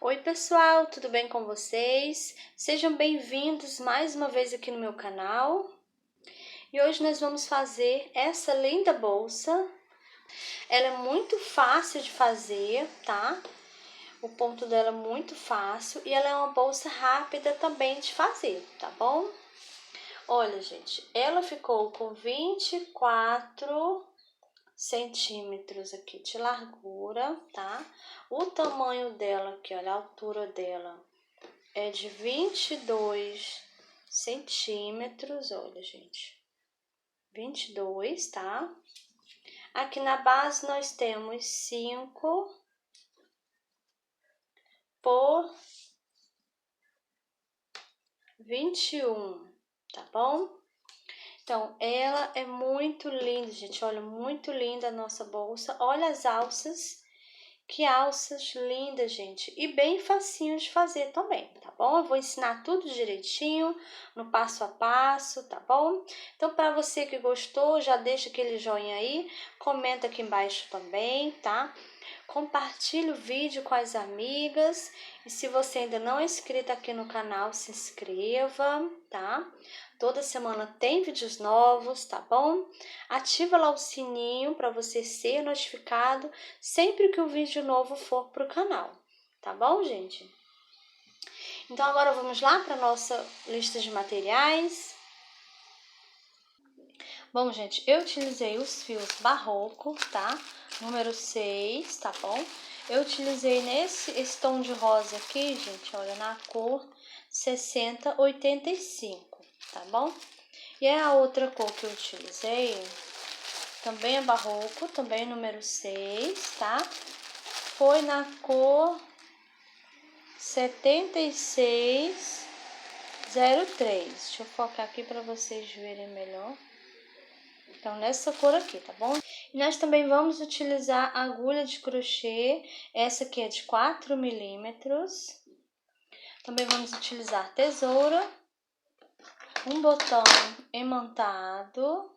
Oi pessoal, tudo bem com vocês? Sejam bem-vindos mais uma vez aqui no meu canal. E hoje nós vamos fazer essa linda bolsa. Ela é muito fácil de fazer, tá? O ponto dela é muito fácil e ela é uma bolsa rápida também de fazer, tá bom? Olha, gente, ela ficou com 24 centímetros aqui de largura, tá? O tamanho dela aqui, olha, a altura dela é de 22 centímetros, olha, gente, 22, tá? Aqui na base nós temos 5 por 21, tá bom? Então, ela é muito linda, gente, olha, muito linda a nossa bolsa. Olha as alças, que alças lindas, gente, e bem facinho de fazer também, tá bom? Eu vou ensinar tudo direitinho, no passo a passo, tá bom? Então, para você que gostou, já deixa aquele joinha aí, comenta aqui embaixo também, tá? Compartilhe o vídeo com as amigas e se você ainda não é inscrito aqui no canal, se inscreva, tá? Toda semana tem vídeos novos, tá bom? Ativa lá o sininho para você ser notificado sempre que o vídeo novo for pro canal, tá bom, gente? Então agora vamos lá para nossa lista de materiais. Bom, gente, eu utilizei os fios barroco, tá? Número 6, tá bom? Eu utilizei esse tom de rosa aqui, gente, olha, na cor 6085, tá bom? E a outra cor que eu utilizei também é barroco, também número 6, tá? Foi na cor 7603. Deixa eu focar aqui para vocês verem melhor. Então, nessa cor aqui, tá bom? E nós também vamos utilizar a agulha de crochê. Essa aqui é de 4 milímetros. Também vamos utilizar tesoura, um botão emantado,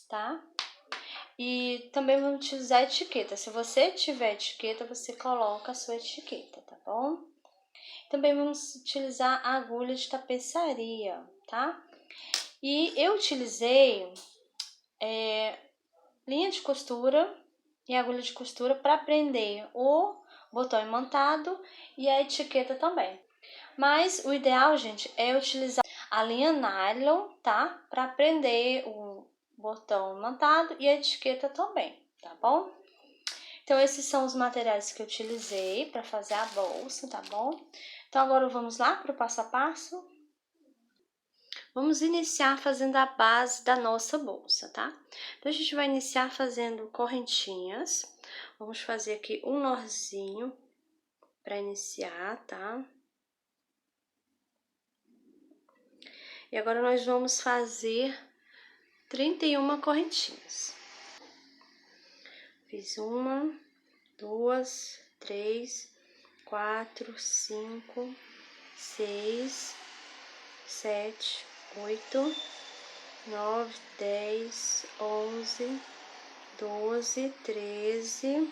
tá? E também vamos utilizar etiqueta. Se você tiver etiqueta, você coloca a sua etiqueta, tá bom? Também vamos utilizar a agulha de tapeçaria, tá? E eu utilizei linha de costura e agulha de costura para prender o botão imantado e a etiqueta também. Mas o ideal, gente, é utilizar a linha nylon, tá? Para prender o botão imantado e a etiqueta também, tá bom? Então, esses são os materiais que eu utilizei para fazer a bolsa, tá bom? Então, agora vamos lá para o passo a passo? Vamos iniciar fazendo a base da nossa bolsa, tá? Então, a gente vai iniciar fazendo correntinhas. Vamos fazer aqui um nozinho para iniciar, tá? E agora nós vamos fazer 31 correntinhas. Fiz 1, 2, 3, 4, 5, 6, 7, 8, 9, 10, 11, 12, 13,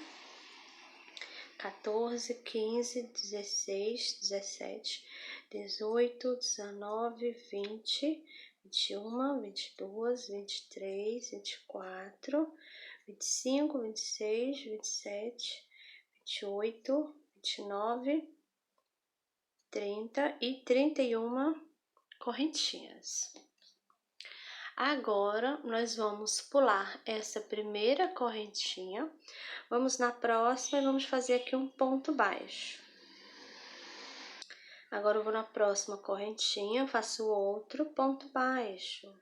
14, 15, 16, 17, 18, 19, 20, 21, 22, 23, 24, 25, 26, 27, 28, 29, 30 e 31 correntinhas. Agora, nós vamos pular essa primeira correntinha, vamos na próxima e vamos fazer aqui um ponto baixo. Agora, eu vou na próxima correntinha, faço outro ponto baixo.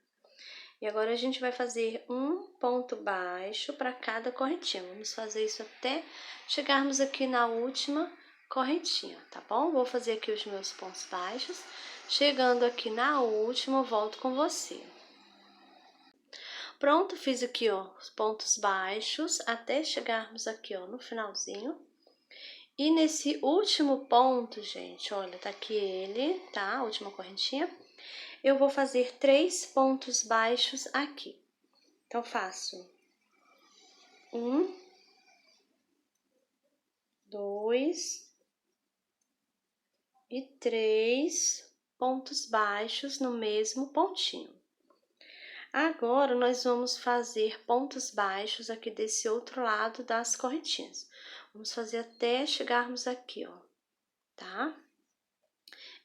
E agora, a gente vai fazer um ponto baixo para cada correntinha. Vamos fazer isso até chegarmos aqui na última correntinha, tá bom? Vou fazer aqui os meus pontos baixos. Chegando aqui na última, eu volto com você. Pronto, fiz aqui, ó, os pontos baixos até chegarmos aqui, ó, no finalzinho. E nesse último ponto, gente, olha, tá aqui ele, tá? A última correntinha. Eu vou fazer 3 pontos baixos aqui. Então, faço 1, 2 e 3 pontos baixos no mesmo pontinho. Agora, nós vamos fazer pontos baixos aqui desse outro lado das correntinhas. Vamos fazer até chegarmos aqui, ó, tá?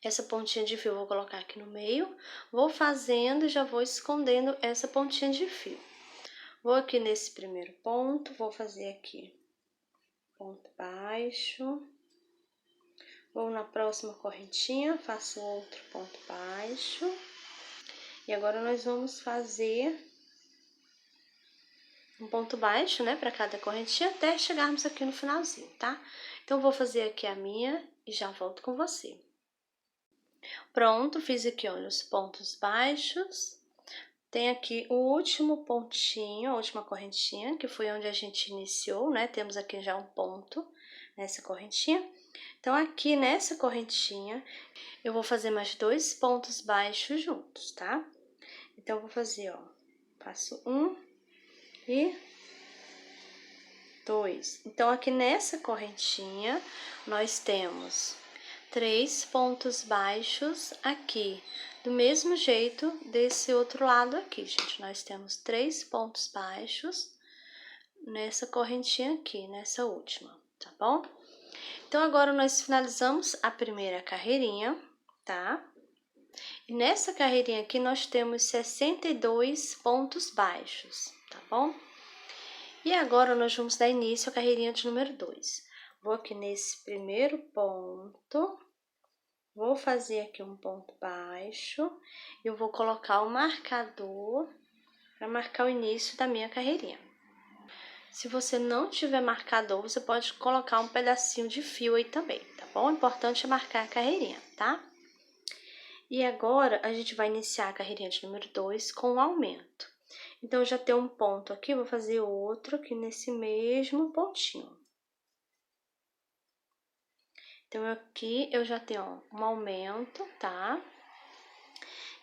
Essa pontinha de fio eu vou colocar aqui no meio, vou fazendo e já vou escondendo essa pontinha de fio. Vou aqui nesse primeiro ponto, vou fazer aqui ponto baixo. Vou na próxima correntinha, faço outro ponto baixo. E agora nós vamos fazer um ponto baixo, né, para cada correntinha até chegarmos aqui no finalzinho, tá? Então, vou fazer aqui a minha e já volto com você. Pronto, fiz aqui, olha, os pontos baixos. Tem aqui o último pontinho, a última correntinha, que foi onde a gente iniciou, né? Temos aqui já um ponto nessa correntinha. Então, aqui nessa correntinha, eu vou fazer mais 2 pontos baixos juntos, tá? Então, eu vou fazer, ó, passo 1 e 2. Então, aqui nessa correntinha, nós temos 3 pontos baixos aqui. Do mesmo jeito desse outro lado aqui, gente. Nós temos 3 pontos baixos nessa correntinha aqui, nessa última, tá bom? Então, agora nós finalizamos a primeira carreirinha, tá? E nessa carreirinha aqui, nós temos 62 pontos baixos, tá bom? E agora, nós vamos dar início à carreirinha de número 2. Vou aqui nesse primeiro ponto, vou fazer aqui um ponto baixo, e eu vou colocar o marcador para marcar o início da minha carreirinha. Se você não tiver marcador, você pode colocar um pedacinho de fio aí também, tá bom? O importante é marcar a carreirinha, tá? E agora, a gente vai iniciar a carreirinha de número 2 com um aumento. Então, eu já tenho um ponto aqui, vou fazer outro aqui nesse mesmo pontinho. Então, aqui eu já tenho, ó, um aumento, tá?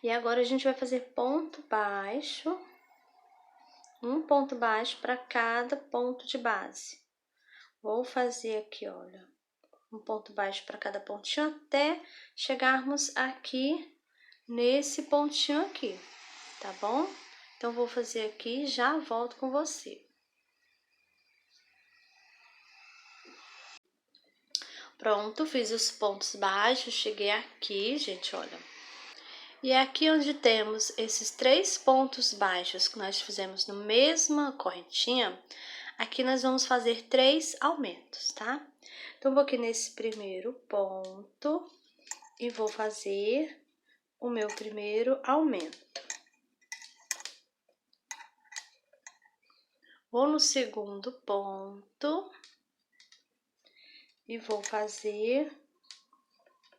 E agora, a gente vai fazer ponto baixo, um ponto baixo para cada ponto de base. Vou fazer aqui, olha, um ponto baixo para cada pontinho até chegarmos aqui nesse pontinho aqui, tá bom? Então, vou fazer aqui e já volto com você. Pronto, fiz os pontos baixos, cheguei aqui, gente, olha. E é aqui onde temos esses 3 pontos baixos que nós fizemos na mesma correntinha, aqui nós vamos fazer 3 aumentos, tá? Então, vou aqui nesse primeiro ponto e vou fazer o meu primeiro aumento. Vou no segundo ponto e vou fazer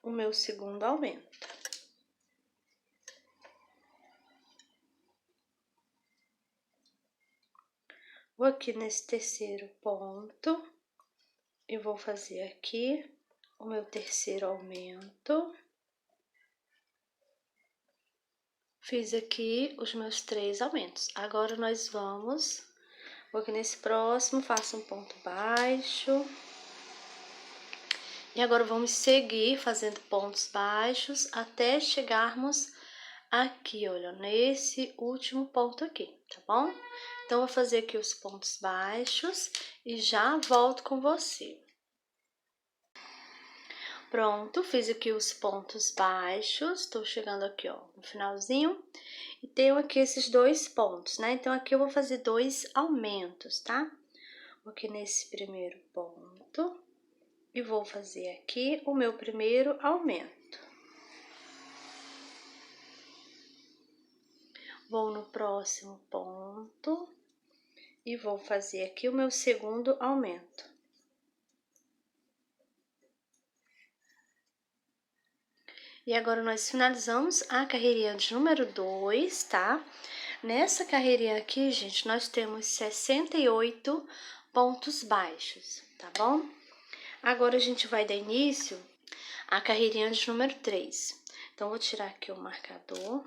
o meu segundo aumento. Vou aqui nesse terceiro ponto e vou fazer aqui o meu terceiro aumento. Fiz aqui os meus 3 aumentos. Agora, nós vou aqui nesse próximo, faço um ponto baixo. E agora, vamos seguir fazendo pontos baixos até chegarmos aqui, olha, nesse último ponto aqui, tá bom? Então, vou fazer aqui os pontos baixos e já volto com você. Pronto, fiz aqui os pontos baixos, tô chegando aqui, ó, no finalzinho. E tenho aqui esses 2 pontos, né? Então, aqui eu vou fazer 2 aumentos, tá? Vou aqui nesse primeiro ponto e vou fazer aqui o meu primeiro aumento. Vou no próximo ponto e vou fazer aqui o meu segundo aumento. E agora, nós finalizamos a carreirinha de número 2, tá? Nessa carreirinha aqui, gente, nós temos 68 pontos baixos, tá bom? Agora, a gente vai dar início à carreirinha de número 3. Então, vou tirar aqui o marcador.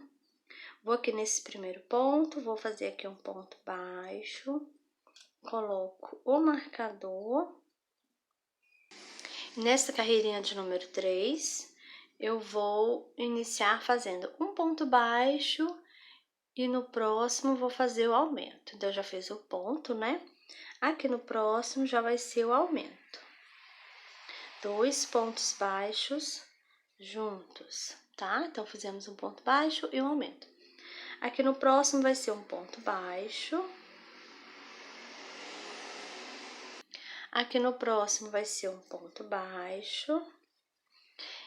Vou aqui nesse primeiro ponto, vou fazer aqui um ponto baixo. Coloco o marcador. Nessa carreirinha de número 3, eu vou iniciar fazendo um ponto baixo e no próximo vou fazer o aumento. Então, eu já fiz o ponto, né? Aqui no próximo já vai ser o aumento. 2 pontos baixos juntos, tá? Então, fizemos um ponto baixo e um aumento. Aqui no próximo vai ser um ponto baixo. Aqui no próximo vai ser um ponto baixo.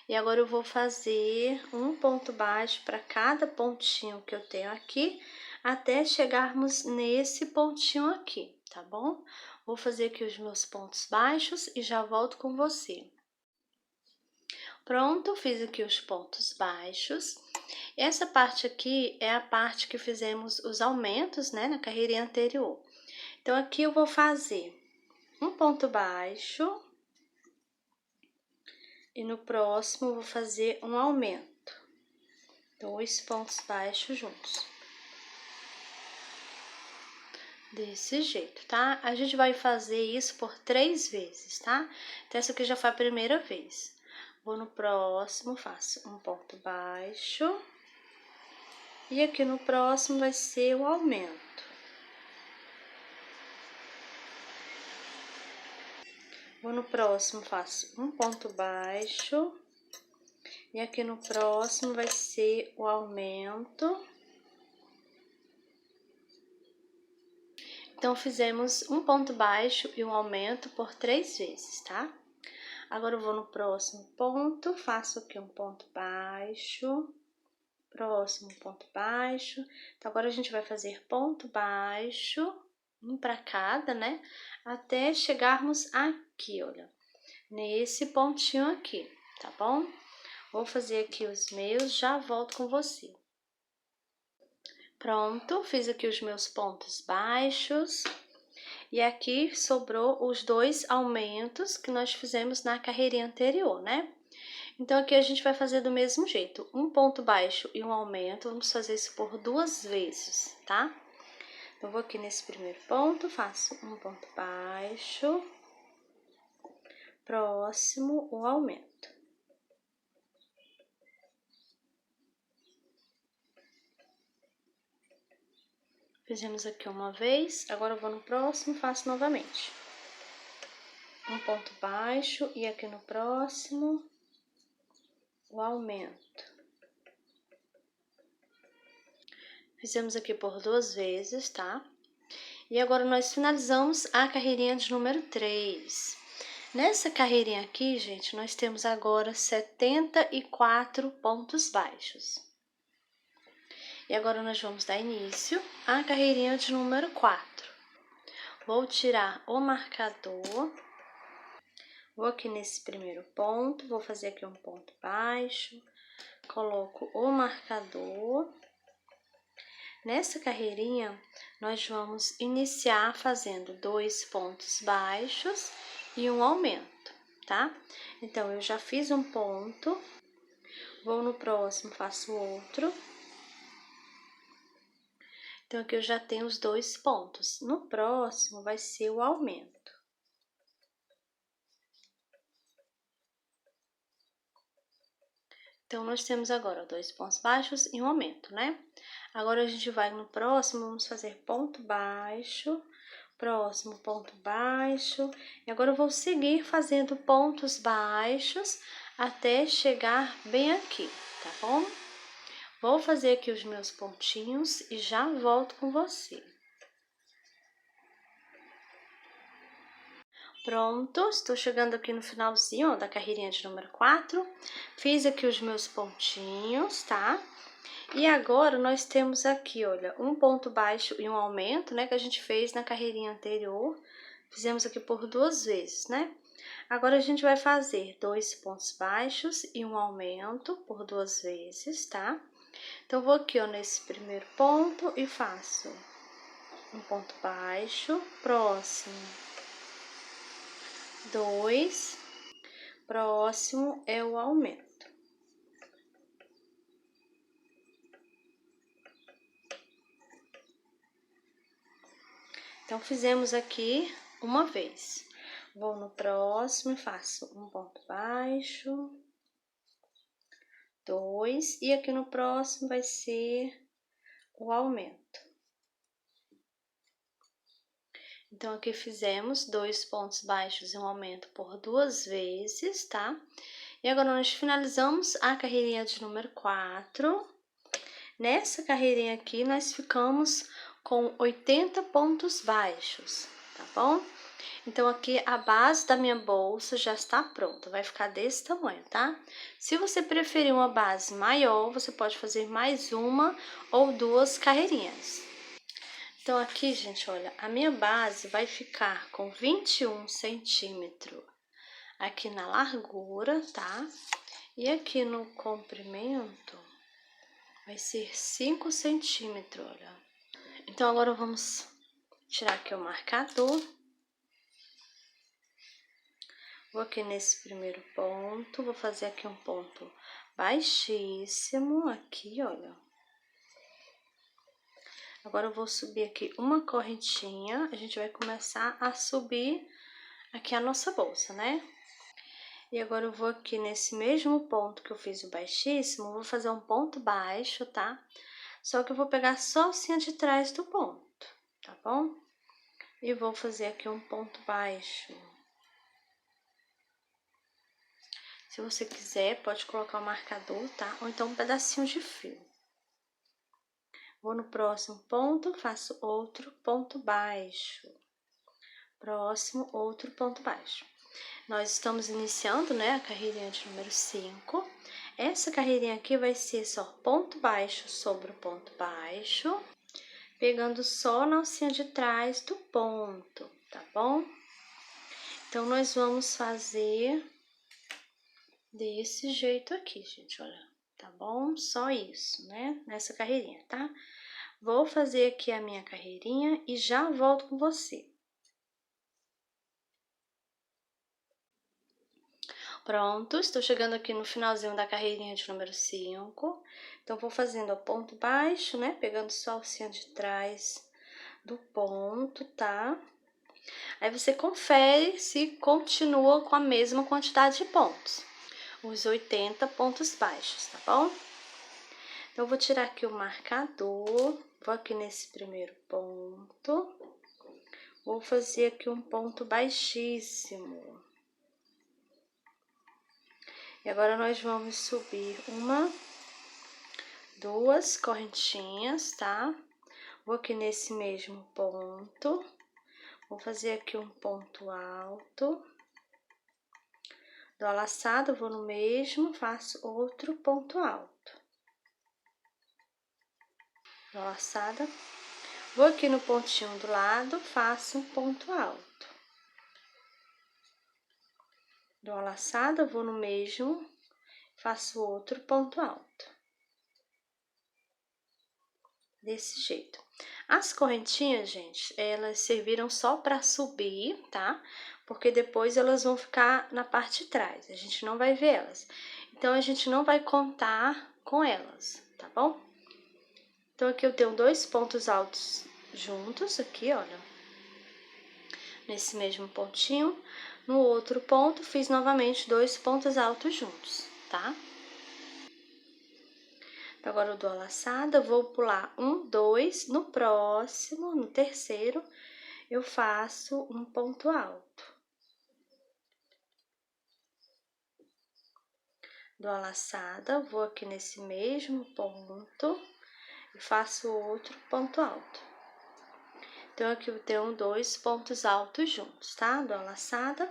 E agora eu vou fazer um ponto baixo para cada pontinho que eu tenho aqui, até chegarmos nesse pontinho aqui, tá bom? Vou fazer aqui os meus pontos baixos e já volto com você. Pronto, fiz aqui os pontos baixos. Essa parte aqui é a parte que fizemos os aumentos, né, na carreirinha anterior. Então, aqui eu vou fazer um ponto baixo e no próximo eu vou fazer um aumento. 2 pontos baixos juntos. Desse jeito, tá? A gente vai fazer isso por 3 vezes, tá? Então, essa aqui já foi a primeira vez. Vou no próximo, faço um ponto baixo. E aqui no próximo vai ser o aumento. Vou no próximo, faço um ponto baixo. E aqui no próximo vai ser o aumento. Então, fizemos um ponto baixo e um aumento por 3 vezes, tá? Agora, eu vou no próximo ponto, faço aqui um ponto baixo. Próximo ponto baixo. Então, agora a gente vai fazer ponto baixo, um para cada, né? Até chegarmos aqui, olha, nesse pontinho aqui, tá bom? Vou fazer aqui os meus, já volto com você. Pronto, fiz aqui os meus pontos baixos. E aqui sobrou os 2 aumentos que nós fizemos na carreirinha anterior, né? Então, aqui a gente vai fazer do mesmo jeito, um ponto baixo e um aumento, vamos fazer isso por 2 vezes, tá? Então, vou aqui nesse primeiro ponto, faço um ponto baixo, próximo, o aumento. Fizemos aqui uma vez, agora eu vou no próximo, faço novamente. Um ponto baixo e aqui no próximo, o aumento. Fizemos aqui por 2 vezes, tá? E agora, nós finalizamos a carreirinha de número 3. Nessa carreirinha aqui, gente, nós temos agora 74 pontos baixos. E agora, nós vamos dar início à carreirinha de número 4. Vou tirar o marcador. Vou aqui nesse primeiro ponto, vou fazer aqui um ponto baixo. Coloco o marcador. Nessa carreirinha, nós vamos iniciar fazendo 2 pontos baixos e um aumento, tá? Então, eu já fiz um ponto, vou no próximo, faço outro. Então, aqui eu já tenho os 2 pontos. No próximo, vai ser o aumento. Então, nós temos agora 2 pontos baixos e um aumento, né? Agora, a gente vai no próximo, vamos fazer ponto baixo, próximo ponto baixo. E agora, eu vou seguir fazendo pontos baixos até chegar bem aqui, tá bom? Vou fazer aqui os meus pontinhos e já volto com você. Pronto, estou chegando aqui no finalzinho, ó, da carreirinha de número 4. Fiz aqui os meus pontinhos, tá? E agora, nós temos aqui, olha, um ponto baixo e um aumento, né? Que a gente fez na carreirinha anterior. Fizemos aqui por 2 vezes, né? Agora, a gente vai fazer 2 pontos baixos e um aumento por 2 vezes, tá? Então, vou aqui, ó, nesse primeiro ponto e faço um ponto baixo, próximo, 2, próximo é o aumento. Então, fizemos aqui uma vez. Vou no próximo e faço um ponto baixo, 2, e aqui no próximo vai ser o aumento. Então, aqui fizemos 2 pontos baixos e um aumento por 2 vezes, tá? E agora, nós finalizamos a carreirinha de número 4. Nessa carreirinha aqui, nós ficamos com 80 pontos baixos, tá bom? Então, aqui a base da minha bolsa já está pronta, vai ficar desse tamanho, tá? Se você preferir uma base maior, você pode fazer mais uma ou 2 carreirinhas. Então, aqui, gente, olha, a minha base vai ficar com 21 centímetros aqui na largura, tá? E aqui no comprimento vai ser 5 centímetros, olha. Então, agora vamos tirar aqui o marcador. Vou aqui nesse primeiro ponto, vou fazer aqui um ponto baixíssimo, aqui, olha. Agora, eu vou subir aqui uma correntinha, a gente vai começar a subir aqui a nossa bolsa, né? E agora, eu vou aqui nesse mesmo ponto que eu fiz o baixíssimo, vou fazer um ponto baixo, tá? Só que eu vou pegar só a alcinha de trás do ponto, tá bom? E vou fazer aqui um ponto baixo. Se você quiser, pode colocar o marcador, tá? Ou então um pedacinho de fio. Vou no próximo ponto, faço outro ponto baixo. Próximo, outro ponto baixo. Nós estamos iniciando, né, a carreirinha de número 5. Essa carreirinha aqui vai ser só ponto baixo sobre o ponto baixo, pegando só na alcinha de trás do ponto, tá bom? Então, nós vamos fazer desse jeito aqui, gente, olha, tá bom? Só isso, né, nessa carreirinha, tá? Vou fazer aqui a minha carreirinha e já volto com você. Pronto, estou chegando aqui no finalzinho da carreirinha de número 5. Então, vou fazendo o ponto baixo, né? Pegando só a alcinha de trás do ponto, tá? Aí, você confere se continua com a mesma quantidade de pontos. Os 80 pontos baixos, tá bom? Então, eu vou tirar aqui o marcador. Vou aqui nesse primeiro ponto. Vou fazer aqui um ponto baixíssimo. E agora, nós vamos subir uma, 2 correntinhas, tá? Vou aqui nesse mesmo ponto, vou fazer aqui um ponto alto. Dou a laçada, vou no mesmo, faço outro ponto alto. Dou a laçada, vou aqui no pontinho do lado, faço um ponto alto. Dou a laçada, vou no mesmo, faço outro ponto alto. Desse jeito. As correntinhas, gente, elas serviram só para subir, tá? Porque depois elas vão ficar na parte de trás, a gente não vai ver elas. Então, a gente não vai contar com elas, tá bom? Então, aqui eu tenho 2 pontos altos juntos, aqui, olha. Nesse mesmo pontinho. No outro ponto, fiz novamente 2 pontos altos juntos, tá? Então, agora eu dou a laçada, vou pular 1, 2, no próximo, no terceiro, eu faço um ponto alto. Dou a laçada, vou aqui nesse mesmo ponto e faço outro ponto alto. Então, aqui eu tenho 2 pontos altos juntos, tá? Dou a laçada,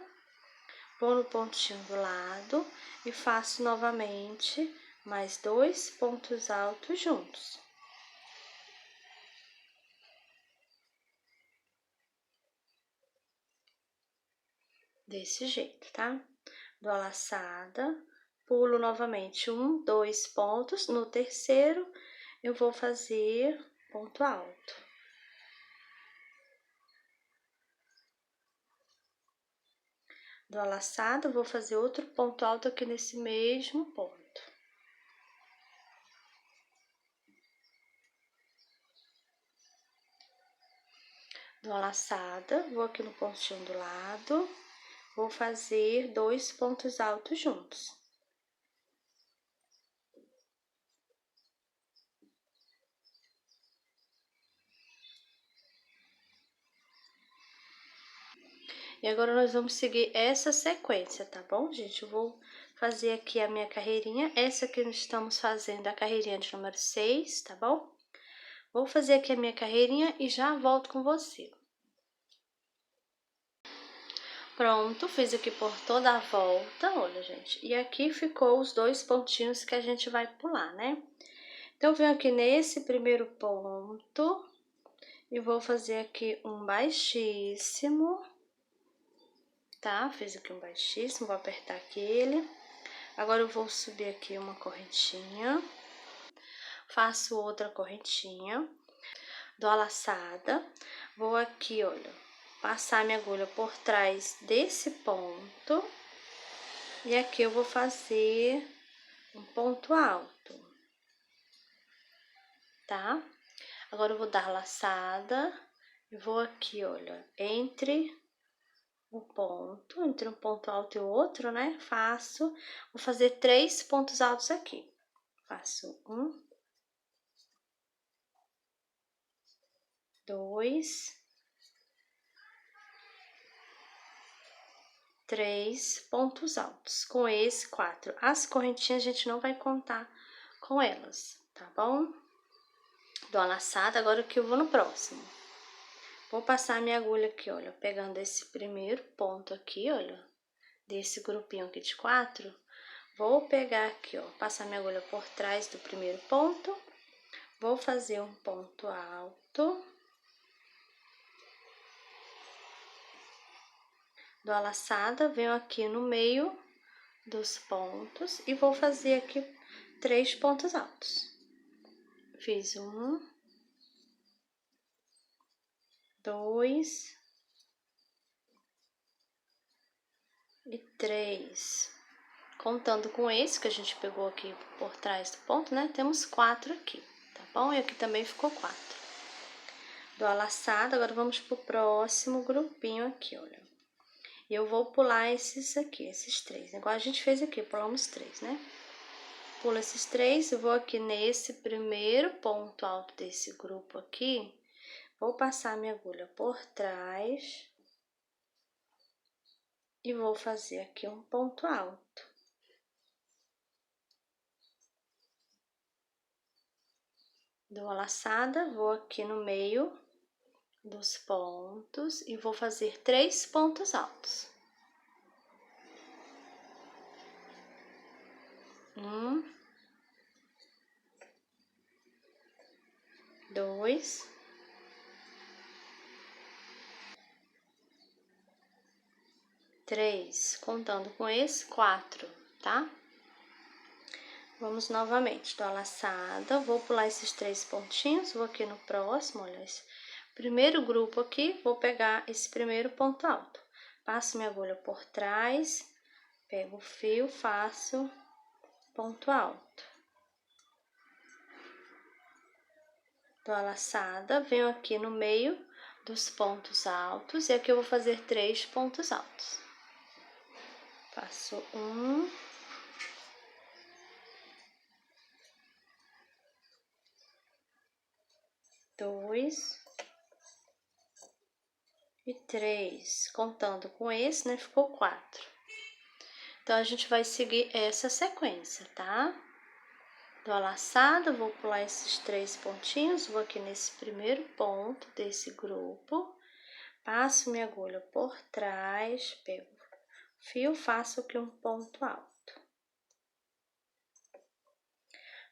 vou no pontinho do lado e faço novamente mais 2 pontos altos juntos. Desse jeito, tá? Dou a laçada, pulo novamente 1, 2 pontos. No terceiro, eu vou fazer ponto alto. Dou a laçada, vou fazer outro ponto alto aqui nesse mesmo ponto. Dou a laçada, vou aqui no pontinho do lado vou fazer 2 pontos altos juntos. E agora nós vamos seguir essa sequência, tá bom, gente? Eu vou fazer aqui a minha carreirinha, essa que nós estamos fazendo, a carreirinha de número 6, tá bom? Vou fazer aqui a minha carreirinha e já volto com você. Pronto, fiz aqui por toda a volta, olha, gente. E aqui ficou os 2 pontinhos que a gente vai pular, né? Então, eu venho aqui nesse primeiro ponto e vou fazer aqui um baixíssimo, tá? Fiz aqui um baixíssimo, vou apertar aqui ele. Agora, eu vou subir aqui uma correntinha, faço outra correntinha, dou a laçada, vou aqui, olha, passar minha agulha por trás desse ponto e aqui eu vou fazer um ponto alto, tá? Agora, eu vou dar laçada e vou aqui, olha, entre um ponto alto e o outro, né? Vou fazer 3 pontos altos aqui. Faço 1, 2, 3 pontos altos. Com esse, 4. As correntinhas a gente não vai contar com elas, tá bom? Dou a laçada, agora que eu vou no próximo. Vou passar minha agulha aqui, olha, pegando esse primeiro ponto aqui, olha, desse grupinho aqui de 4. Vou pegar aqui, ó, passar minha agulha por trás do primeiro ponto, vou fazer um ponto alto, dou a laçada, venho aqui no meio dos pontos e vou fazer aqui 3 pontos altos. Fiz 1, 2 e 3. Contando com esse que a gente pegou aqui por trás do ponto, né? Temos 4 aqui, tá bom? E aqui também ficou 4. Dou a laçada, agora vamos pro próximo grupinho aqui, olha. E eu vou pular esses aqui, esses 3, igual a gente fez aqui, pulamos 3, né? Pulo esses 3, eu vou aqui nesse primeiro ponto alto desse grupo aqui, vou passar minha agulha por trás e vou fazer aqui um ponto alto. Dou a laçada, vou aqui no meio dos pontos e vou fazer 3 pontos altos. 1, 2, 3, contando com esse, 4, tá? Vamos novamente, dou a laçada, vou pular esses 3 pontinhos, vou aqui no próximo, olha, esse primeiro grupo aqui, vou pegar esse primeiro ponto alto. Passo minha agulha por trás, pego o fio, faço ponto alto. Dou a laçada, venho aqui no meio dos pontos altos e aqui eu vou fazer 3 pontos altos. Faço 1, 2 e 3. Contando com esse, né, ficou 4. Então, a gente vai seguir essa sequência, tá? Dou a laçada, vou pular esses 3 pontinhos, vou aqui nesse primeiro ponto desse grupo, passo minha agulha por trás, pego o fio, faço aqui um ponto alto.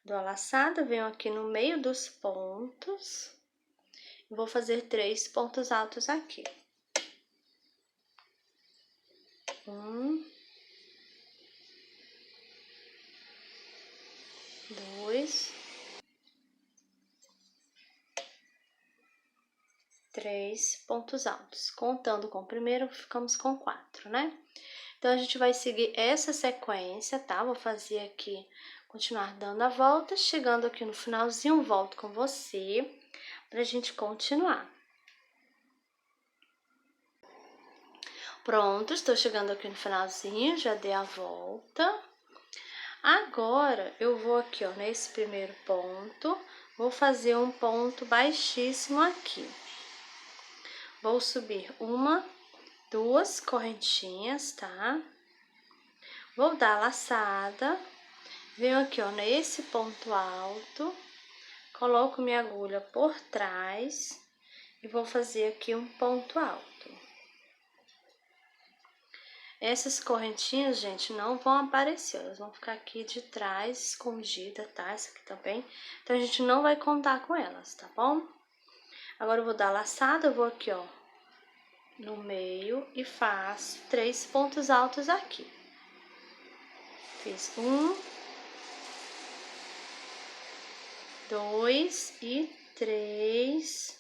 Dou a laçada, venho aqui no meio dos pontos, vou fazer 3 pontos altos aqui. 1, 2, 3 pontos altos. Contando com o primeiro, ficamos com 4, né? Então, a gente vai seguir essa sequência, tá? Vou fazer aqui, continuar dando a volta, chegando aqui no finalzinho, volto com você pra gente continuar. Pronto, estou chegando aqui no finalzinho, já dei a volta. Agora, eu vou aqui, ó, nesse primeiro ponto, vou fazer um ponto baixíssimo aqui. Vou subir uma, duas correntinhas, tá? Vou dar laçada, venho aqui, ó, nesse ponto alto, coloco minha agulha por trás e vou fazer aqui um ponto alto. Essas correntinhas, gente, não vão aparecer, elas vão ficar aqui de trás, escondida, tá? Essa aqui também. Então, a gente não vai contar com elas, tá bom? Agora, eu vou dar laçada, eu vou aqui, ó, no meio e faço 3 pontos altos aqui. Fiz 1, 2 e 3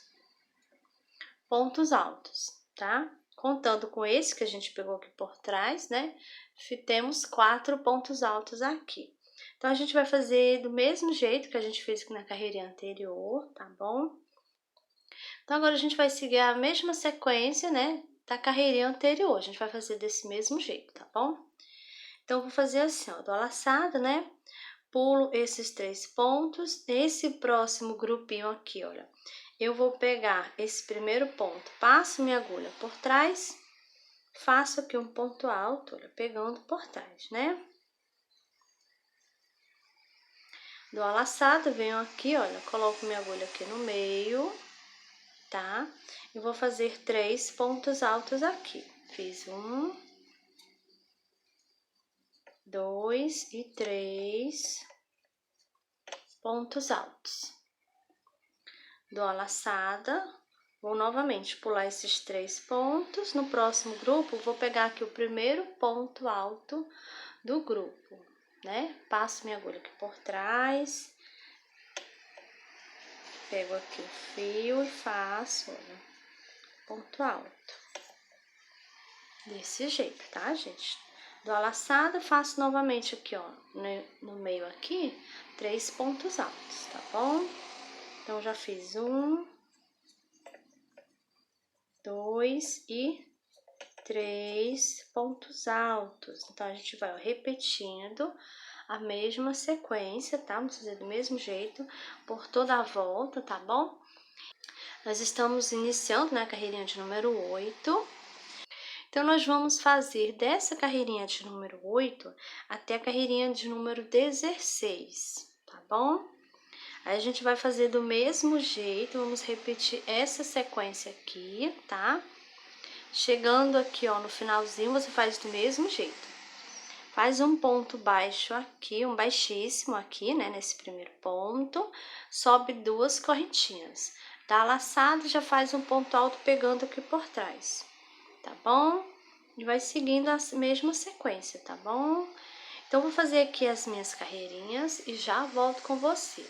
pontos altos, tá? Contando com esse que a gente pegou aqui por trás, né? Temos 4 pontos altos aqui. Então, a gente vai fazer do mesmo jeito que a gente fez aqui na carreirinha anterior, tá bom? Então, agora a gente vai seguir a mesma sequência, né, da carreirinha anterior. A gente vai fazer desse mesmo jeito, tá bom? Então, eu vou fazer assim, ó, dou a laçada, né? Pulo esses 3 pontos. Nesse próximo grupinho aqui, olha, eu vou pegar esse primeiro ponto, passo minha agulha por trás, faço aqui um ponto alto, olha, pegando por trás, né? Dou a laçada, venho aqui, olha, coloco minha agulha aqui no meio, tá? E vou fazer 3 pontos altos aqui. Fiz 1, 2 e 3 pontos altos. Dou a laçada, vou novamente pular esses 3 pontos. No próximo grupo, vou pegar aqui o primeiro ponto alto do grupo, né? Passo minha agulha aqui por trás, pego aqui o fio e faço, olha, ponto alto. Desse jeito, tá, gente? Dou a laçada, faço novamente aqui, ó, no meio aqui, 3 pontos altos, tá bom? Então, já fiz 1, 2 e 3 pontos altos. Então, a gente vai, ó, repetindo a mesma sequência, tá? Vamos fazer do mesmo jeito por toda a volta, tá bom? Nós estamos iniciando, né, a carreirinha de número 8. Então, nós vamos fazer dessa carreirinha de número 8 até a carreirinha de número 16, tá bom? Aí, a gente vai fazer do mesmo jeito, vamos repetir essa sequência aqui, tá? Chegando aqui, ó, no finalzinho, você faz do mesmo jeito. Faz um ponto baixo aqui, um baixíssimo aqui, né, nesse primeiro ponto, sobe 2 correntinhas. Dá a laçada, já faz um ponto alto pegando aqui por trás, tá bom? E vai seguindo a mesma sequência, tá bom? Então, vou fazer aqui as minhas carreirinhas e já volto com você.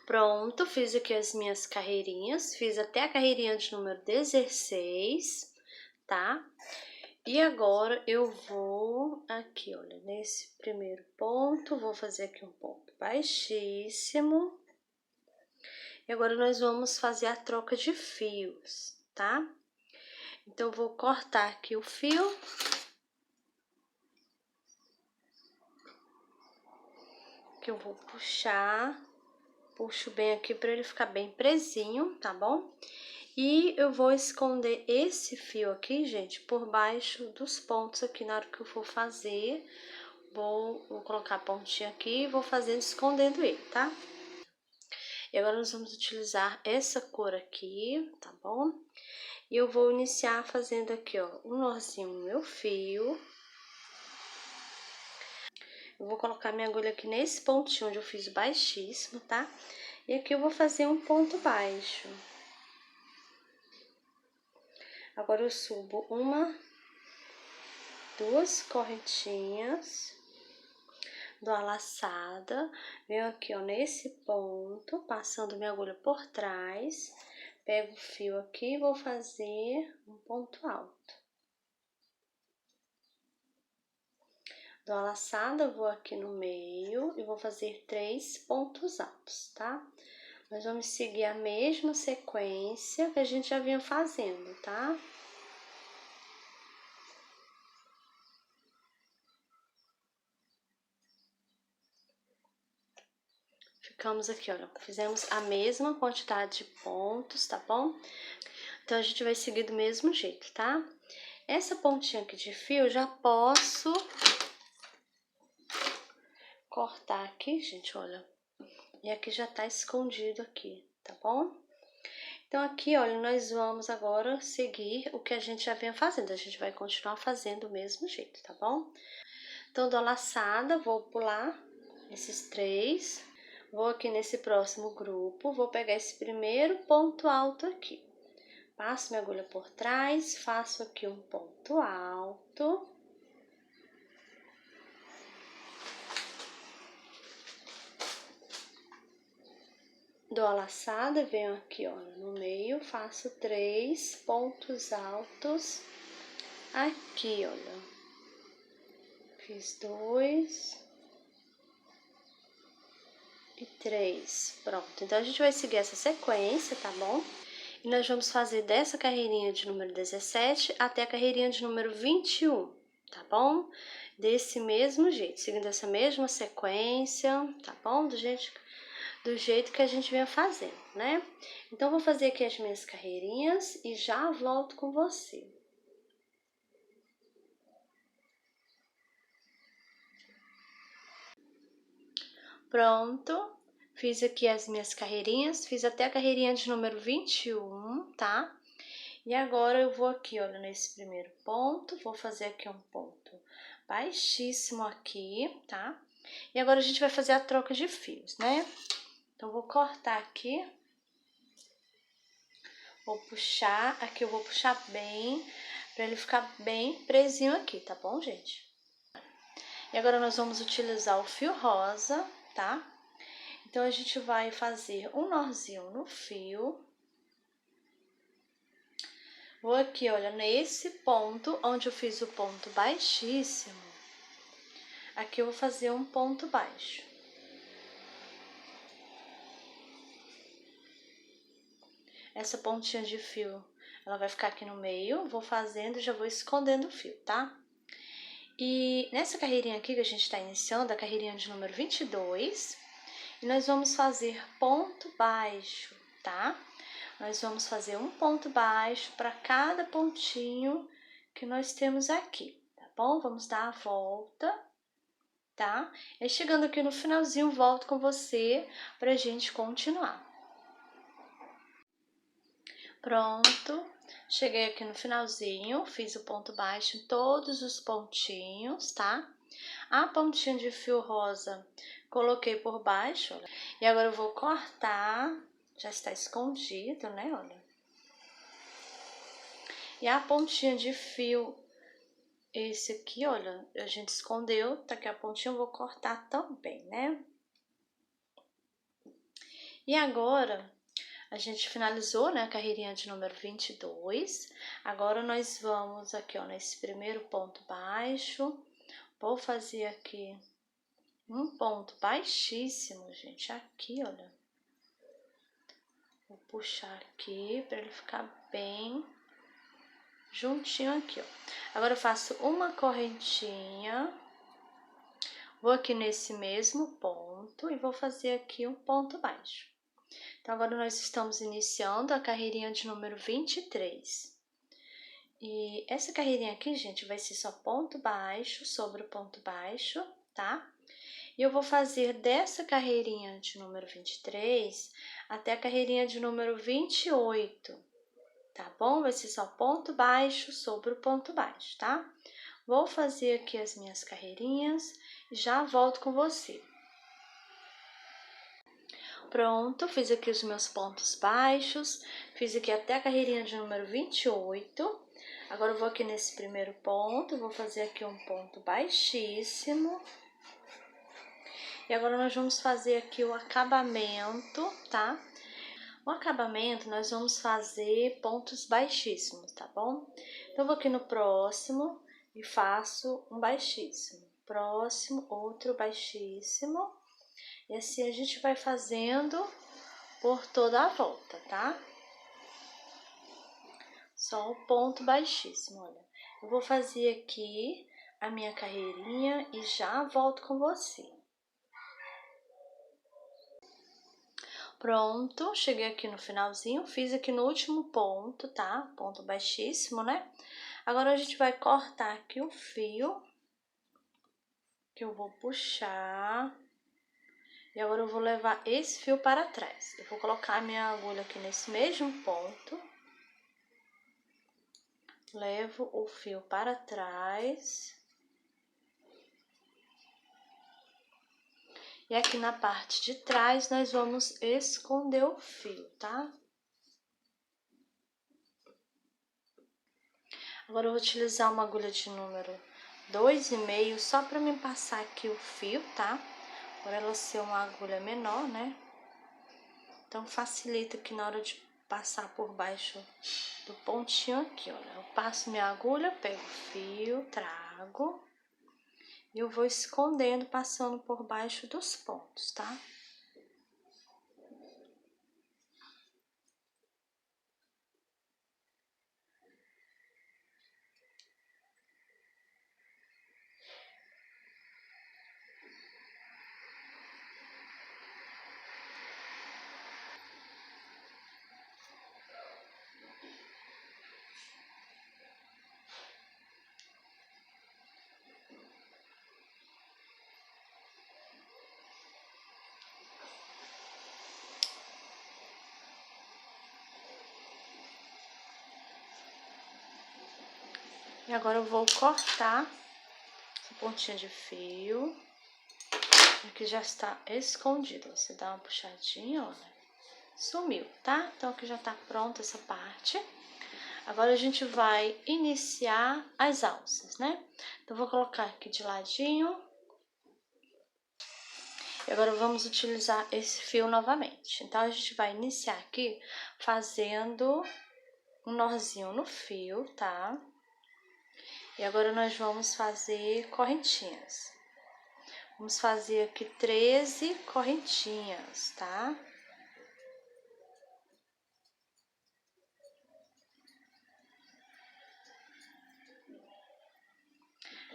Pronto, fiz aqui as minhas carreirinhas, fiz até a carreirinha de número 16, tá? E agora, eu vou aqui, olha, nesse primeiro ponto, vou fazer aqui um ponto baixíssimo. E agora, nós vamos fazer a troca de fios, tá? Então, eu vou cortar aqui o fio. Que eu vou puxar, puxo bem aqui para ele ficar bem presinho, tá bom? E eu vou esconder esse fio aqui, gente, por baixo dos pontos aqui na hora que eu for fazer. Vou colocar a pontinha aqui e vou fazendo, escondendo ele, tá? E agora, nós vamos utilizar essa cor aqui, tá bom? E eu vou iniciar fazendo aqui, ó, um nozinho no meu fio. Eu vou colocar minha agulha aqui nesse pontinho onde eu fiz baixíssimo, tá? E aqui eu vou fazer um ponto baixo. Agora, eu subo uma, 2 correntinhas, dou a laçada, venho aqui, ó, nesse ponto, passando minha agulha por trás, pego o fio aqui e vou fazer um ponto alto. Dou a laçada, vou aqui no meio e vou fazer 3 pontos altos, tá? Nós vamos seguir a mesma sequência que a gente já vinha fazendo, tá? Ficamos aqui, olha, fizemos a mesma quantidade de pontos, tá bom? Então, a gente vai seguir do mesmo jeito, tá? Essa pontinha aqui de fio, eu já posso cortar aqui, gente, olha. E aqui já tá escondido aqui, tá bom? Então, aqui, olha, nós vamos agora seguir o que a gente já vinha fazendo. A gente vai continuar fazendo do mesmo jeito, tá bom? Então, dou a laçada, vou pular esses 3. Vou aqui nesse próximo grupo, vou pegar esse primeiro ponto alto aqui. Passo minha agulha por trás, faço aqui um ponto alto. Dou a laçada, venho aqui, olha, no meio, faço 3 pontos altos aqui, olha. Fiz 2 e 3. Pronto, então a gente vai seguir essa sequência, tá bom? E nós vamos fazer dessa carreirinha de número 17 até a carreirinha de número 21, tá bom? Desse mesmo jeito, seguindo essa mesma sequência, tá bom? Do jeito que a gente vinha fazendo, né? Então, vou fazer aqui as minhas carreirinhas e já volto com você. Pronto, fiz aqui as minhas carreirinhas, fiz até a carreirinha de número 21, tá? E agora eu vou aqui, olha, nesse primeiro ponto, vou fazer aqui um ponto baixíssimo aqui, tá? E agora a gente vai fazer a troca de fios, né? Então, vou cortar aqui, vou puxar, aqui eu vou puxar bem, pra ele ficar bem presinho aqui, tá bom, gente? E agora nós vamos utilizar o fio rosa, tá? Então, a gente vai fazer um nozinho no fio. Vou aqui, olha, nesse ponto onde eu fiz o ponto baixíssimo, aqui eu vou fazer um ponto baixo. Essa pontinha de fio, ela vai ficar aqui no meio, vou fazendo e já vou escondendo o fio, tá? E nessa carreirinha aqui que a gente tá iniciando, a carreirinha de número 22, e nós vamos fazer ponto baixo, tá? Nós vamos fazer um ponto baixo para cada pontinho que nós temos aqui, tá bom? Vamos dar a volta, tá? E chegando aqui no finalzinho, volto com você pra gente continuar. Pronto, cheguei aqui no finalzinho, fiz o ponto baixo em todos os pontinhos, tá? A pontinha de fio rosa coloquei por baixo, olha. E agora eu vou cortar, já está escondido, né, olha. E a pontinha de fio, esse aqui, olha, a gente escondeu, tá aqui a pontinha, eu vou cortar também, né? E agora, a gente finalizou, né, a carreirinha de número 22. Agora, nós vamos aqui, ó, nesse primeiro ponto baixo. Vou fazer aqui um ponto baixíssimo, gente, aqui, olha. Vou puxar aqui para ele ficar bem juntinho aqui, ó. Agora, eu faço uma correntinha. Vou aqui nesse mesmo ponto e vou fazer aqui um ponto baixo. Então, agora nós estamos iniciando a carreirinha de número 23. E essa carreirinha aqui, gente, vai ser só ponto baixo sobre o ponto baixo, tá? E eu vou fazer dessa carreirinha de número 23 até a carreirinha de número 28, tá bom? Vai ser só ponto baixo sobre o ponto baixo, tá? Vou fazer aqui as minhas carreirinhas e já volto com você. Pronto, fiz aqui os meus pontos baixos, fiz aqui até a carreirinha de número 28. Agora, eu vou aqui nesse primeiro ponto, vou fazer aqui um ponto baixíssimo. E agora, nós vamos fazer aqui o acabamento, tá? O acabamento, nós vamos fazer pontos baixíssimos, tá bom? Então, eu vou aqui no próximo e faço um baixíssimo. Próximo, outro baixíssimo. E assim a gente vai fazendo por toda a volta, tá? Só o ponto baixíssimo, olha. Eu vou fazer aqui a minha carreirinha e já volto com você. Pronto, cheguei aqui no finalzinho, fiz aqui no último ponto, tá? Ponto baixíssimo, né? Agora a gente vai cortar aqui o fio, que eu vou puxar. E agora eu vou levar esse fio para trás. Eu vou colocar a minha agulha aqui nesse mesmo ponto. Levo o fio para trás. E aqui na parte de trás, nós vamos esconder o fio, tá? Agora eu vou utilizar uma agulha de número 2,5 só para me passar aqui o fio, tá? Por ela ser uma agulha menor, né? Então, facilita aqui na hora de passar por baixo do pontinho aqui, olha. Eu passo minha agulha, pego o fio, trago. E eu vou escondendo, passando por baixo dos pontos, tá? E agora eu vou cortar essa pontinha de fio. Aqui já está escondido. Você dá uma puxadinha, olha. Sumiu, tá? Então aqui já tá pronta essa parte. Agora a gente vai iniciar as alças, né? Então vou colocar aqui de ladinho. E agora vamos utilizar esse fio novamente. Então a gente vai iniciar aqui fazendo um nozinho no fio, tá? E agora nós vamos fazer correntinhas. Vamos fazer aqui 13 correntinhas, tá?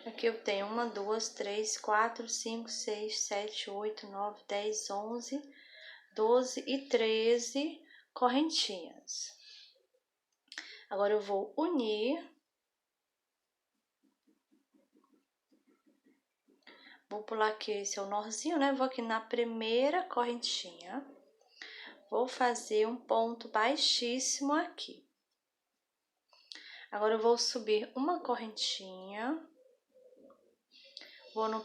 Aqui eu tenho 1, 2, 3, 4, 5, 6, 7, 8, 9, 10, 11, 12 e 13 correntinhas. Agora eu vou unir. Vou pular aqui, esse é o nozinho, né? Vou aqui na primeira correntinha. Vou fazer um ponto baixíssimo aqui. Agora eu vou subir uma correntinha. Vou no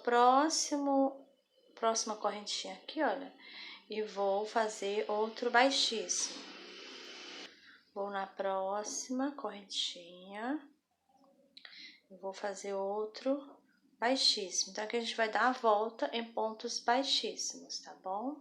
próxima correntinha aqui, olha. E vou fazer outro baixíssimo. Vou na próxima correntinha. E vou fazer outro baixíssimo. Então, aqui a gente vai dar a volta em pontos baixíssimos, tá bom?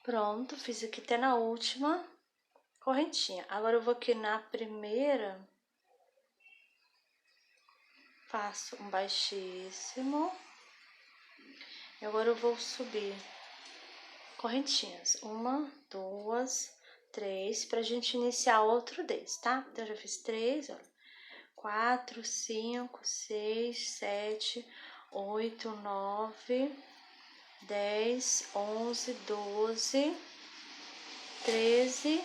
Pronto, fiz aqui até na última correntinha. Agora eu vou aqui na primeira, faço um baixíssimo. E agora eu vou subir correntinhas. 1, 2, 3, pra gente iniciar outro desse, tá? Então, eu já fiz 3, olha. 4, 5, 6, 7, 8, 9, 10, 11, 12, 13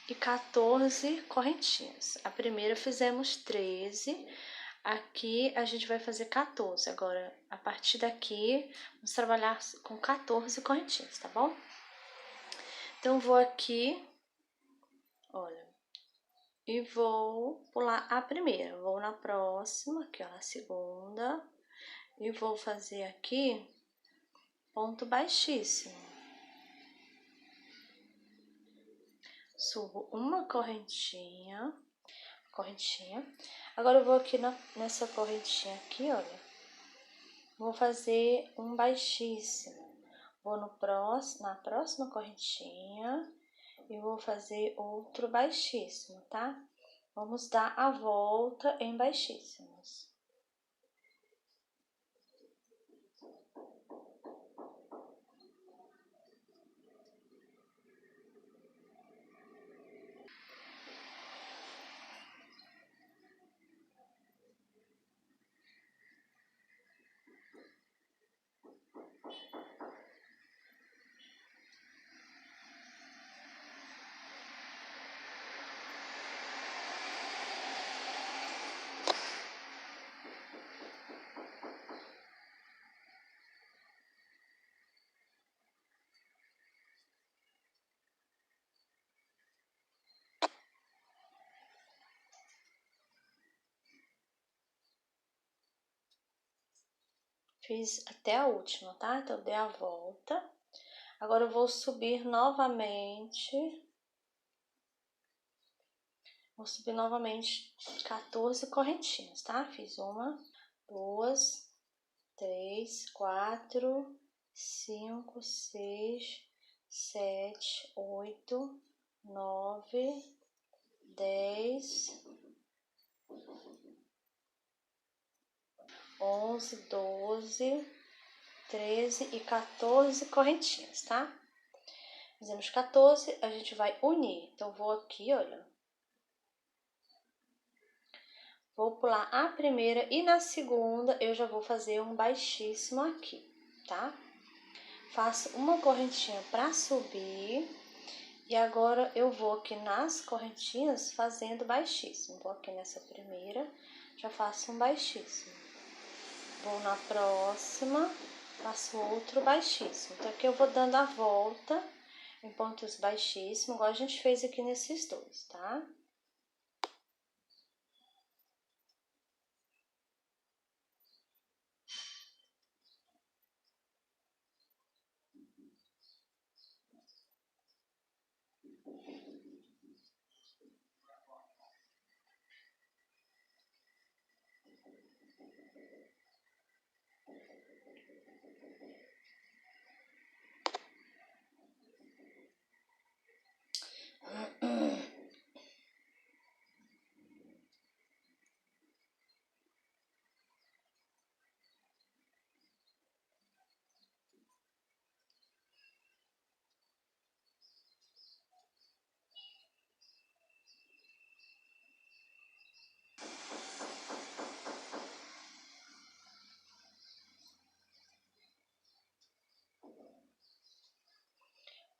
e 14 correntinhas. A primeira fizemos 13, aqui a gente vai fazer 14. Agora, a partir daqui, vamos trabalhar com 14 correntinhas, tá bom? Então, vou aqui, olha, e vou pular a primeira. Vou na próxima, aqui ó, na segunda, e vou fazer aqui ponto baixíssimo. Subo uma correntinha. Agora eu vou aqui nessa correntinha aqui, olha. Vou fazer um baixíssimo. Vou na próxima correntinha e vou fazer outro baixíssimo, tá? Vamos dar a volta em baixíssimos. Fiz até a última, tá? Então, dei a volta. Agora, eu vou subir novamente. Vou subir novamente 14 correntinhas, tá? Fiz 1, 2, 3, 4, 5, 6, 7, 8, 9, 10, 11, 12, 13 e 14 correntinhas, tá? Fizemos 14, a gente vai unir. Então, vou aqui, olha. Vou pular a primeira e na segunda eu já vou fazer um baixíssimo aqui, tá? Faço uma correntinha para subir e agora eu vou aqui nas correntinhas fazendo baixíssimo. Vou aqui nessa primeira, já faço um baixíssimo. Vou na próxima, faço outro baixíssimo. Então, aqui eu vou dando a volta em pontos baixíssimos, igual a gente fez aqui nesses dois, tá?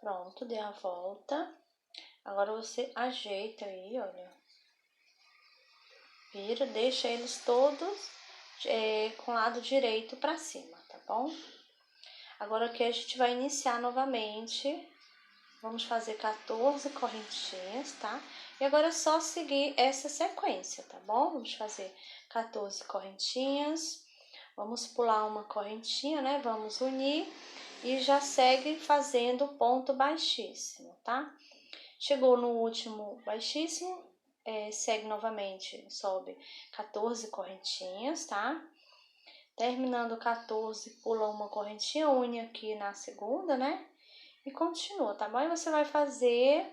Pronto, dei a volta. Agora você ajeita aí, olha. Vira, deixa eles todos com o lado direito pra cima, tá bom? Agora aqui a gente vai iniciar novamente. Vamos fazer 14 correntinhas, tá? E agora é só seguir essa sequência, tá bom? Vamos fazer 14 correntinhas. Vamos pular uma correntinha, né? Vamos unir e já segue fazendo ponto baixíssimo, tá? Chegou no último baixíssimo, segue novamente, sobe 14 correntinhas, tá? Terminando 14, pula uma correntinha, une aqui na segunda, né? E continua, tá bom? E você vai fazer,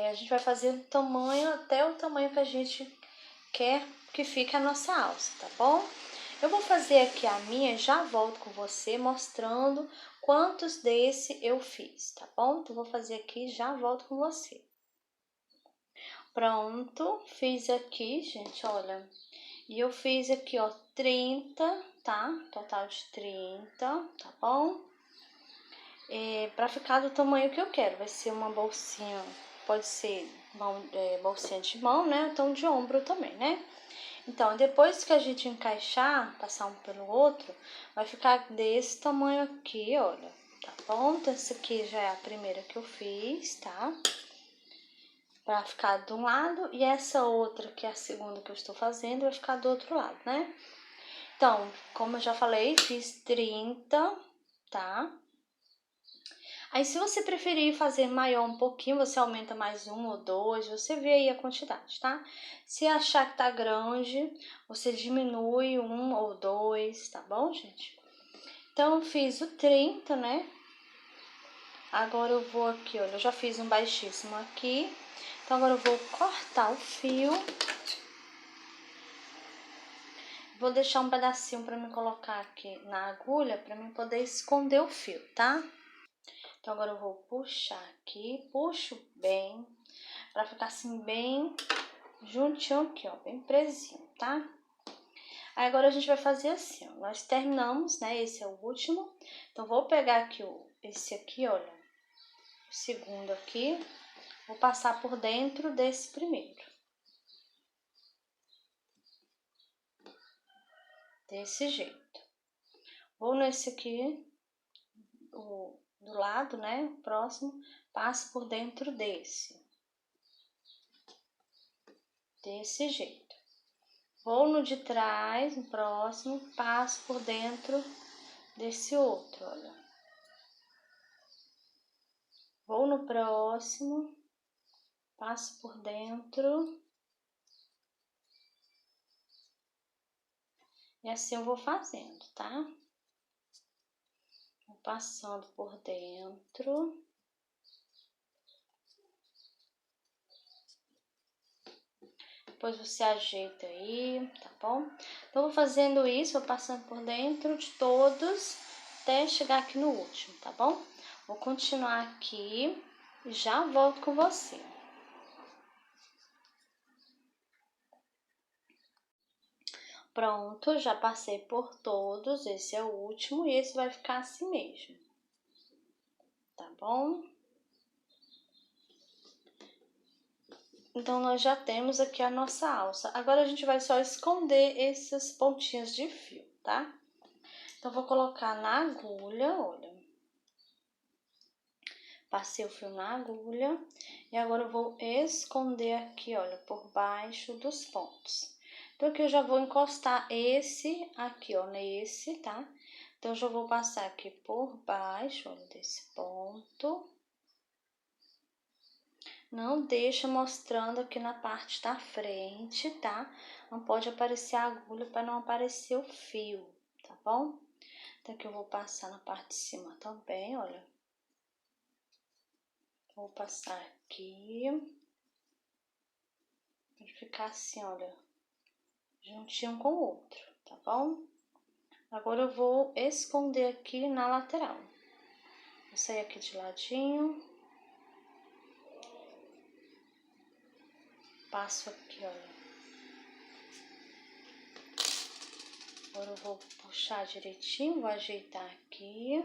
a gente vai fazer o tamanho, até o tamanho que a gente quer que fique a nossa alça, tá bom? Eu vou fazer aqui a minha, já volto com você mostrando quantos desse eu fiz, tá bom? Então, vou fazer aqui, já volto com você. Pronto, fiz aqui, gente, olha. E eu fiz aqui, ó, 30, tá? Total de 30, tá bom? Pra ficar do tamanho que eu quero. Vai ser uma bolsinha, pode ser bolsinha de mão, né? Então de ombro também, né? Então, depois que a gente encaixar, passar um pelo outro, vai ficar desse tamanho aqui, olha, tá bom? Então, essa aqui já é a primeira que eu fiz, tá? Pra ficar de um lado, e essa outra, que é a segunda que eu estou fazendo, vai ficar do outro lado, né? Então, como eu já falei, fiz 30, tá? Aí, se você preferir fazer maior um pouquinho, você aumenta mais um ou dois, você vê aí a quantidade, tá? Se achar que tá grande, você diminui um ou dois, tá bom, gente? Então, eu fiz o 30, né? Agora eu vou aqui, olha, eu já fiz um baixíssimo aqui. Então, agora eu vou cortar o fio. Vou deixar um pedacinho pra me colocar aqui na agulha, pra mim poder esconder o fio, tá? Então, agora eu vou puxar aqui, puxo bem, pra ficar assim bem juntinho aqui, ó, bem presinho, tá? Aí agora a gente vai fazer assim, ó, nós terminamos, né, esse é o último. Então, vou pegar aqui esse aqui, olha, o segundo aqui, vou passar por dentro desse primeiro. Desse jeito. Vou nesse aqui, do lado, né, próximo, passo por dentro desse. Desse jeito. Vou no de trás, no próximo, passo por dentro desse outro, olha. Vou no próximo, passo por dentro. E assim eu vou fazendo, tá? Vou passando por dentro. Depois você ajeita aí, tá bom? Então, vou fazendo isso, vou passando por dentro de todos, até chegar aqui no último, tá bom? Vou continuar aqui e já volto com você. Pronto, já passei por todos, esse é o último e esse vai ficar assim mesmo, tá bom? Então, nós já temos aqui a nossa alça. Agora, a gente vai só esconder essas pontinhas de fio, tá? Então, vou colocar na agulha, olha. Passei o fio na agulha e agora eu vou esconder aqui, olha, por baixo dos pontos. Então, aqui eu já vou encostar esse aqui, ó, nesse, tá? Então, eu já vou passar aqui por baixo, olha, desse ponto. Não deixa mostrando aqui na parte da frente, tá? Não pode aparecer a agulha para não aparecer o fio, tá bom? Então, aqui eu vou passar na parte de cima também, olha. Vou passar aqui. Pra ficar assim, olha, juntinho com o outro, tá bom? Agora eu vou esconder aqui na lateral. Vou sair aqui de ladinho. Passo aqui, olha. Agora eu vou puxar direitinho, vou ajeitar aqui.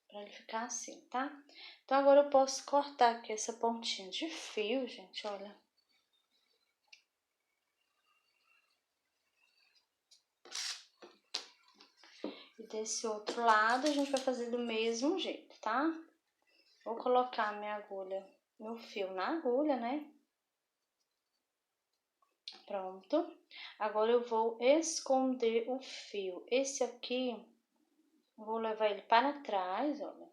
Pra ele ficar assim, tá? Então, agora eu posso cortar aqui essa pontinha de fio, gente, olha. E desse outro lado, a gente vai fazer do mesmo jeito, tá? Vou colocar minha agulha, meu fio na agulha, né? Pronto. Agora eu vou esconder o fio. Esse aqui, vou levar ele para trás, olha.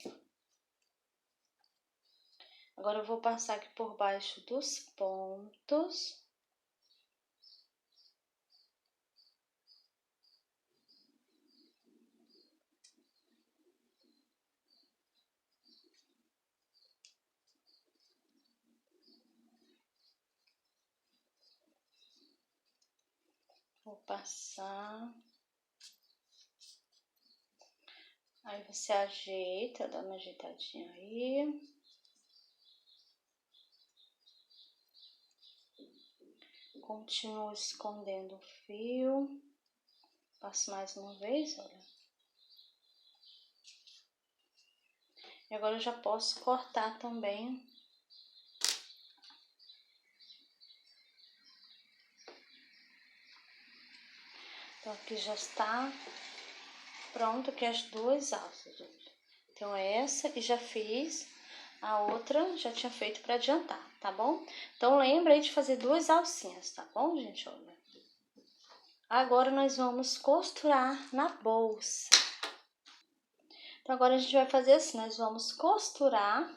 Agora eu vou passar aqui por baixo dos pontos. Vou passar. Aí você ajeita, dá uma ajeitadinha aí. Continua escondendo o fio. Passo mais uma vez, olha. E agora eu já posso cortar também. Então aqui já está pronto aqui as duas alças, olha. Então essa e já fiz, a outra já tinha feito para adiantar, tá bom? Então lembra aí de fazer duas alcinhas, tá bom, gente? Olha. Agora nós vamos costurar na bolsa. Então agora a gente vai fazer assim, nós vamos costurar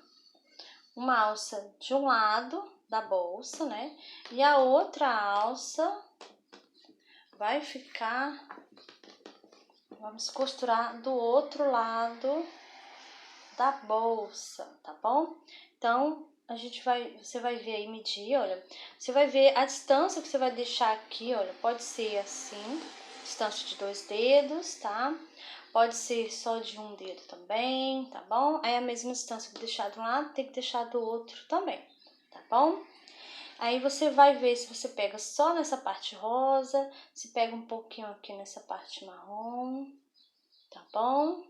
uma alça de um lado da bolsa, né? E a outra alça vai ficar, vamos costurar do outro lado da bolsa, tá bom? Então, você vai ver aí, medir, olha, você vai ver a distância que você vai deixar aqui, olha, pode ser assim, distância de 2 dedos, tá? Pode ser só de um dedo também, tá bom? Aí a mesma distância que deixar de um lado, tem que deixar do outro também, tá bom? Aí você vai ver se você pega só nessa parte rosa, se pega um pouquinho aqui nessa parte marrom, tá bom?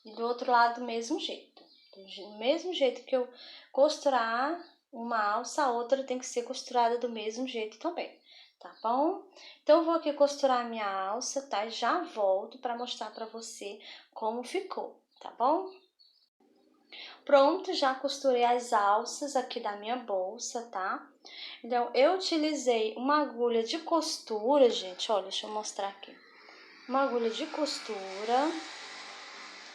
E do outro lado do mesmo jeito. Do mesmo jeito que eu costurar uma alça, a outra tem que ser costurada do mesmo jeito também, tá bom? Então eu vou aqui costurar a minha alça, tá? Já volto para mostrar para você como ficou, tá bom? Pronto, já costurei as alças aqui da minha bolsa, tá? Então, eu utilizei uma agulha de costura, gente, olha, deixa eu mostrar aqui. Uma agulha de costura,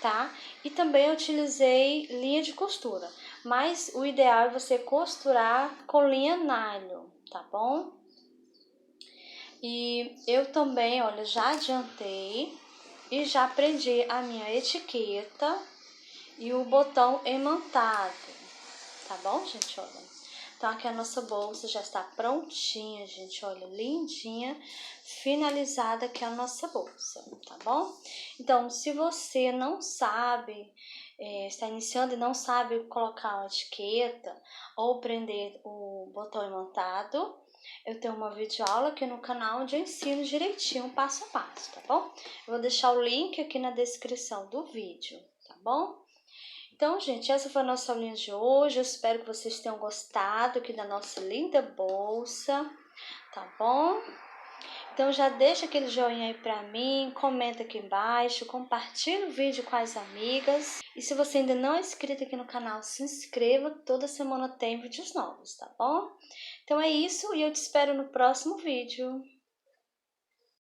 tá? E também eu utilizei linha de costura, mas o ideal é você costurar com linha nylon, tá bom? E eu também, olha, já adiantei e já prendi a minha etiqueta e o botão imantado, tá bom, gente? Olha. Então, aqui a nossa bolsa já está prontinha, gente. Olha, lindinha, finalizada aqui a nossa bolsa, tá bom? Então, se você não sabe, está iniciando e não sabe colocar uma etiqueta ou prender o botão imantado, eu tenho uma videoaula aqui no canal onde eu ensino direitinho, passo a passo, tá bom? Eu vou deixar o link aqui na descrição do vídeo, tá bom? Então, gente, essa foi a nossa aulinha de hoje. Eu espero que vocês tenham gostado aqui da nossa linda bolsa, tá bom? Então, já deixa aquele joinha aí pra mim, comenta aqui embaixo, compartilha o vídeo com as amigas. E se você ainda não é inscrito aqui no canal, se inscreva, toda semana tem vídeos novos, tá bom? Então é isso e eu te espero no próximo vídeo.